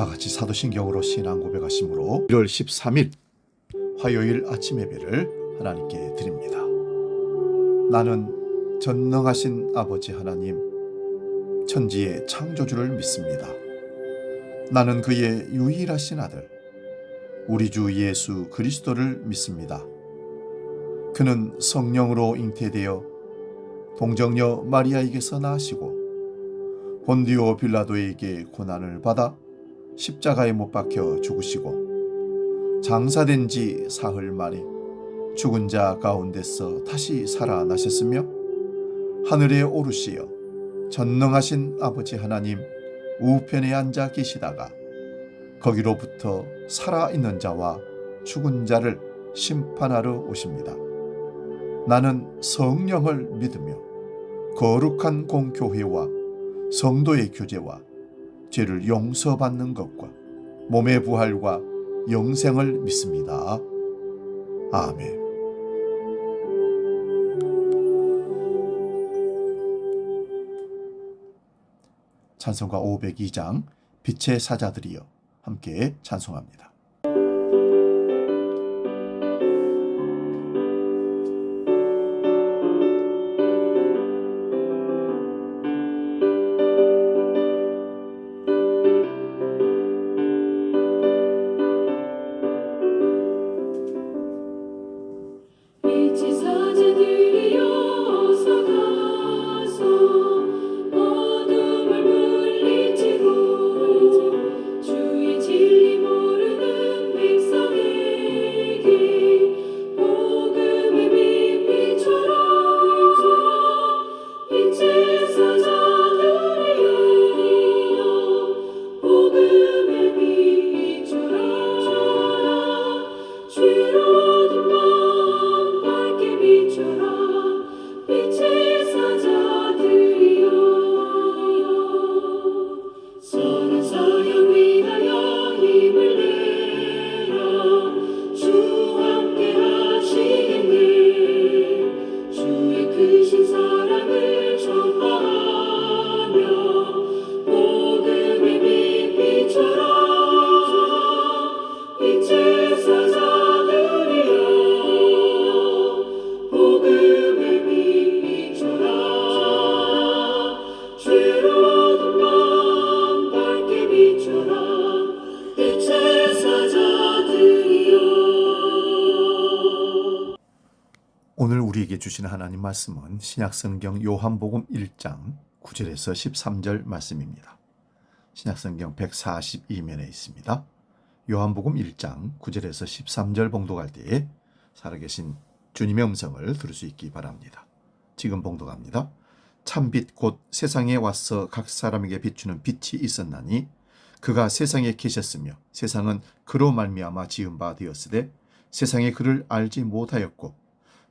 다 같이 사도신경으로 신앙 고백하심으로 1월 13일 화요일 아침 예배를 하나님께 드립니다. 나는 전능하신 아버지 하나님, 천지의 창조주를 믿습니다. 나는 그의 유일하신 아들, 우리 주 예수 그리스도를 믿습니다. 그는 성령으로 잉태되어 동정녀 마리아에게서 나시고 본디오 빌라도에게 고난을 받아 십자가에 못 박혀 죽으시고 장사된 지 사흘 만에 죽은 자 가운데서 다시 살아나셨으며 하늘에 오르시어 전능하신 아버지 하나님 우편에 앉아 계시다가 거기로부터 살아있는 자와 죽은 자를 심판하러 오십니다. 나는 성령을 믿으며 거룩한 공교회와 성도의 교제와 죄를 용서받는 것과 몸의 부활과 영생을 믿습니다. 아멘. 찬송가 502장 빛의 사자들이여 함께 찬송합니다. 오늘 우리에게 주신 하나님 말씀은 신약성경 요한복음 1장 9절에서 13절 말씀입니다. 신약성경 142면에 있습니다. 요한복음 1장 9절에서 13절 봉독할 때에 살아계신 주님의 음성을 들을 수 있기 바랍니다. 지금 봉독합니다. 참빛 곧 세상에 와서 각 사람에게 비추는 빛이 있었나니 그가 세상에 계셨으며 세상은 그로 말미암아 지은 바 되었으되 세상에 그를 알지 못하였고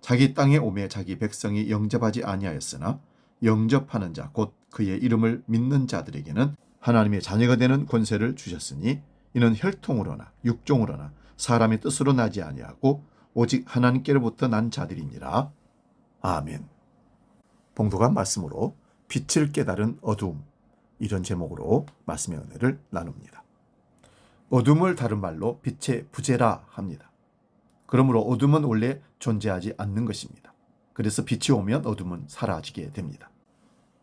자기 땅에 오매 자기 백성이 영접하지 아니하였으나 영접하는 자 곧 그의 이름을 믿는 자들에게는 하나님의 자녀가 되는 권세를 주셨으니 이는 혈통으로나 육종으로나 사람의 뜻으로 나지 아니하고 오직 하나님께로부터 난 자들이니라. 아멘. 봉독한 말씀으로 빛을 깨달은 어두움, 이런 제목으로 말씀의 은혜를 나눕니다. 어둠을 다른 말로 빛의 부재라 합니다. 그러므로 어둠은 원래 존재하지 않는 것입니다. 그래서 빛이 오면 어둠은 사라지게 됩니다.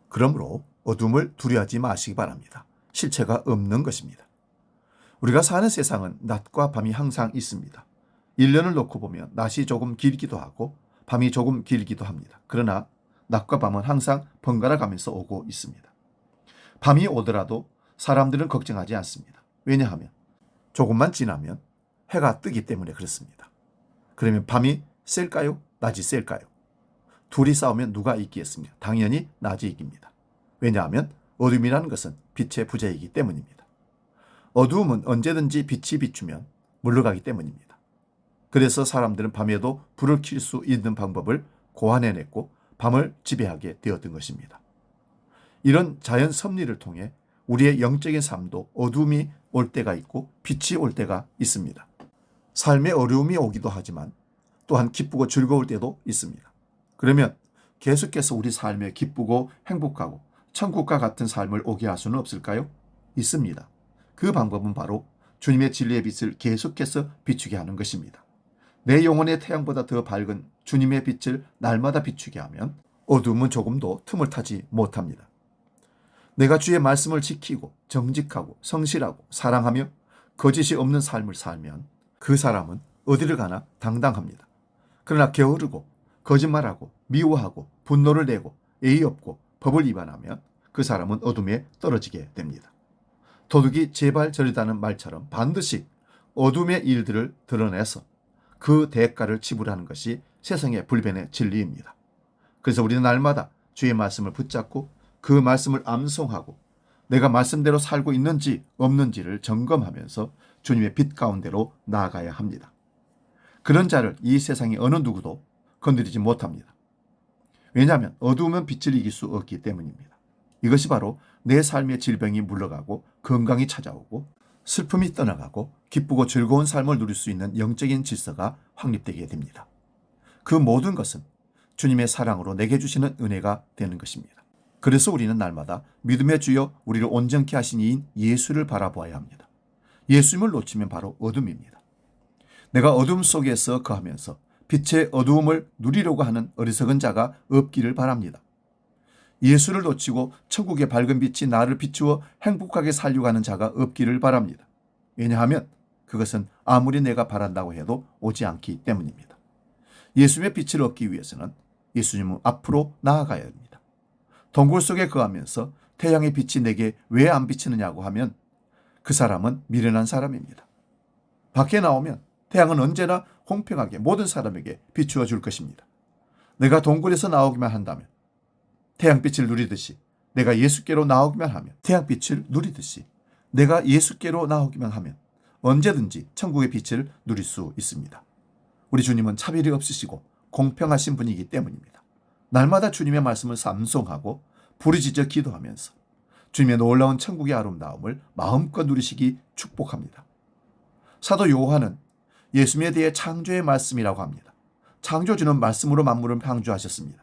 그러므로 어둠을 두려워하지 마시기 바랍니다. 실체가 없는 것입니다. 우리가 사는 세상은 낮과 밤이 항상 있습니다. 1년을 놓고 보면 낮이 조금 길기도 하고 밤이 조금 길기도 합니다. 그러나 낮과 밤은 항상 번갈아 가면서 오고 있습니다. 밤이 오더라도 사람들은 걱정하지 않습니다. 왜냐하면 조금만 지나면 해가 뜨기 때문에 그렇습니다. 그러면 밤이 셀까요? 낮이 셀까요? 둘이 싸우면 누가 이기겠습니까? 당연히 낮이 이깁니다. 왜냐하면 어둠이라는 것은 빛의 부재이기 때문입니다. 어두움은 언제든지 빛이 비추면 물러가기 때문입니다. 그래서 사람들은 밤에도 불을 켤 수 있는 방법을 고안해냈고 밤을 지배하게 되었던 것입니다. 이런 자연 섭리를 통해 우리의 영적인 삶도 어둠이 올 때가 있고 빛이 올 때가 있습니다. 삶에 어려움이 오기도 하지만 또한 기쁘고 즐거울 때도 있습니다. 그러면 계속해서 우리 삶에 기쁘고 행복하고 천국과 같은 삶을 오게 할 수는 없을까요? 있습니다. 그 방법은 바로 주님의 진리의 빛을 계속해서 비추게 하는 것입니다. 내 영혼의 태양보다 더 밝은 주님의 빛을 날마다 비추게 하면 어둠은 조금도 틈을 타지 못합니다. 내가 주의 말씀을 지키고 정직하고 성실하고 사랑하며 거짓이 없는 삶을 살면 그 사람은 어디를 가나 당당합니다. 그러나 게으르고 거짓말하고 미워하고 분노를 내고 예의 없고 법을 위반하면 그 사람은 어둠에 떨어지게 됩니다. 도둑이 제발 저리다는 말처럼 반드시 어둠의 일들을 드러내서 그 대가를 지불하는 것이 세상의 불변의 진리입니다. 그래서 우리는 날마다 주의 말씀을 붙잡고 그 말씀을 암송하고 내가 말씀대로 살고 있는지 없는지를 점검하면서 주님의 빛 가운데로 나아가야 합니다. 그런 자를 이 세상의 어느 누구도 건드리지 못합니다. 왜냐하면 어두우면 빛을 이길 수 없기 때문입니다. 이것이 바로 내 삶의 질병이 물러가고 건강이 찾아오고 슬픔이 떠나가고 기쁘고 즐거운 삶을 누릴 수 있는 영적인 질서가 확립되게 됩니다. 그 모든 것은 주님의 사랑으로 내게 주시는 은혜가 되는 것입니다. 그래서 우리는 날마다 믿음의 주여 우리를 온전케 하신 이인 예수를 바라보아야 합니다. 예수님을 놓치면 바로 어둠입니다. 내가 어둠 속에서 거하면서 빛의 어두움을 누리려고 하는 어리석은 자가 없기를 바랍니다. 예수를 놓치고 천국의 밝은 빛이 나를 비추어 행복하게 살려고 하는 자가 없기를 바랍니다. 왜냐하면 그것은 아무리 내가 바란다고 해도 오지 않기 때문입니다. 예수님의 빛을 얻기 위해서는 예수님 앞으로 나아가야 합니다. 동굴 속에 거하면서 태양의 빛이 내게 왜 안 비치느냐고 하면 그 사람은 미련한 사람입니다. 밖에 나오면 태양은 언제나 공평하게 모든 사람에게 비추어 줄 것입니다. 내가 동굴에서 나오기만 한다면 태양빛을 누리듯이 내가 예수께로 나오기만 하면 태양빛을 누리듯이 내가 예수께로 나오기만 하면 언제든지 천국의 빛을 누릴 수 있습니다. 우리 주님은 차별이 없으시고 공평하신 분이기 때문입니다. 날마다 주님의 말씀을 암송하고 부르짖어 기도하면서 주님의 놀라운 천국의 아름다움을 마음껏 누리시기 축복합니다. 사도 요한은 예수님에 대해 창조의 말씀이라고 합니다. 창조주는 말씀으로 만물을 창조하셨습니다.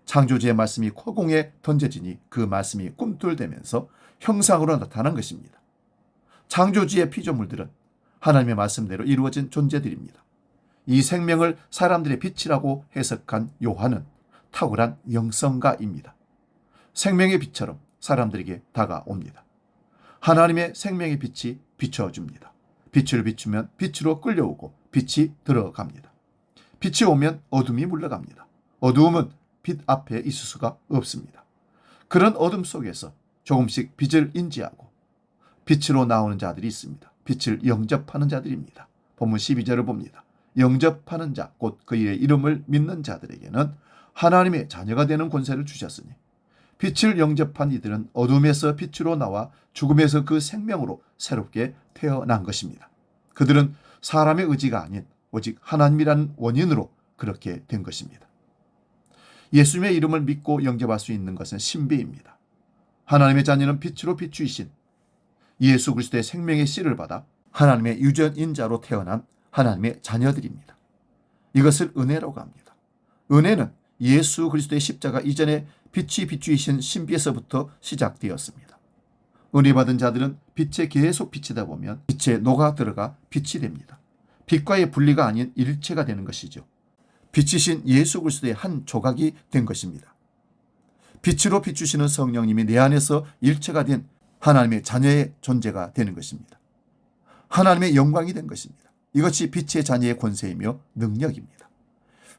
창조주의 말씀이 허공에 던져지니 그 말씀이 꿈틀대면서 형상으로 나타난 것입니다. 창조주의 피조물들은 하나님의 말씀대로 이루어진 존재들입니다. 이 생명을 사람들의 빛이라고 해석한 요한은 탁월한 영성가입니다. 생명의 빛처럼 사람들에게 다가옵니다. 하나님의 생명의 빛이 비춰줍니다. 빛을 비추면 빛으로 끌려오고 빛이 들어갑니다. 빛이 오면 어둠이 물러갑니다. 어두움은 빛 앞에 있을 수가 없습니다. 그런 어둠 속에서 조금씩 빛을 인지하고 빛으로 나오는 자들이 있습니다. 빛을 영접하는 자들입니다. 본문 12절을 봅니다. 영접하는 자, 곧 그의 이름을 믿는 자들에게는 하나님의 자녀가 되는 권세를 주셨으니 빛을 영접한 이들은 어둠에서 빛으로 나와 죽음에서 그 생명으로 새롭게 태어난 것입니다. 그들은 사람의 의지가 아닌 오직 하나님이라는 원인으로 그렇게 된 것입니다. 예수님의 이름을 믿고 영접할 수 있는 것은 신비입니다. 하나님의 자녀는 빛으로 비추이신 예수 그리스도의 생명의 씨를 받아 하나님의 유전인자로 태어난 하나님의 자녀들입니다. 이것을 은혜라고 합니다. 은혜는 예수 그리스도의 십자가 이전에 빛이 비추이신 신비에서부터 시작되었습니다. 은혜 받은 자들은 빛에 계속 비치다 보면 빛에 녹아 들어가 빛이 됩니다. 빛과의 분리가 아닌 일체가 되는 것이죠. 빛이신 예수 그리스도의 한 조각이 된 것입니다. 빛으로 비추시는 성령님이 내 안에서 일체가 된 하나님의 자녀의 존재가 되는 것입니다. 하나님의 영광이 된 것입니다. 이것이 빛의 자녀의 권세이며 능력입니다.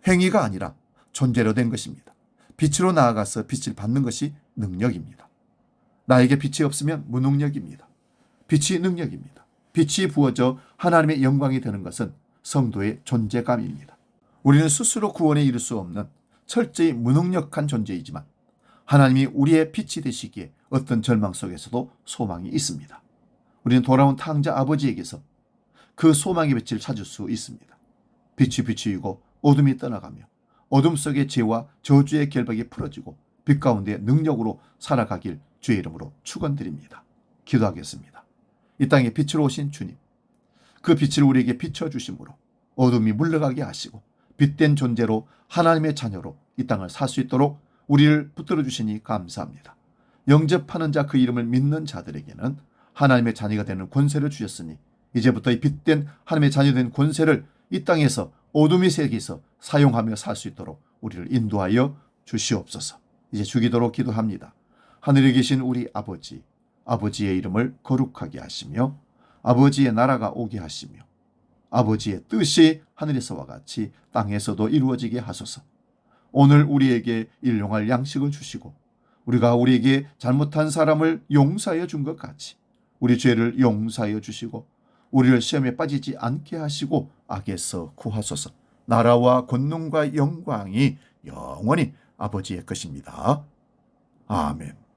행위가 아니라 존재로 된 것입니다. 빛으로 나아가서 빛을 받는 것이 능력입니다. 나에게 빛이 없으면 무능력입니다. 빛이 능력입니다. 빛이 부어져 하나님의 영광이 되는 것은 성도의 존재감입니다. 우리는 스스로 구원에 이를 수 없는 철저히 무능력한 존재이지만 하나님이 우리의 빛이 되시기에 어떤 절망 속에서도 소망이 있습니다. 우리는 돌아온 탕자 아버지에게서 그 소망의 빛을 찾을 수 있습니다. 빛이 비추이고 어둠이 떠나가며 어둠 속의 죄와 저주의 결박이 풀어지고 빛 가운데 능력으로 살아가길 주의 이름으로 축원드립니다. 기도하겠습니다. 이 땅에 빛으로 오신 주님, 그 빛을 우리에게 비춰주심으로 어둠이 물러가게 하시고 빛된 존재로 하나님의 자녀로 이 땅을 살 수 있도록 우리를 붙들어 주시니 감사합니다. 영접하는 자, 그 이름을 믿는 자들에게는 하나님의 자녀가 되는 권세를 주셨으니 이제부터 이 빛된 하나님의 자녀 된 권세를 이 땅에서 어둠의 세계에서 사용하며 살 수 있도록 우리를 인도하여 주시옵소서. 이제 주기도록 기도합니다. 하늘에 계신 우리 아버지, 아버지의 이름을 거룩하게 하시며 아버지의 나라가 오게 하시며 아버지의 뜻이 하늘에서와 같이 땅에서도 이루어지게 하소서. 오늘 우리에게 일용할 양식을 주시고 우리가 우리에게 잘못한 사람을 용서하여 준 것 같이 우리 죄를 용서하여 주시고 우리를 시험에 빠지지 않게 하시고 악에서 구하소서. 나라와 권능과 영광이 영원히 아버지의 것입니다. 아멘.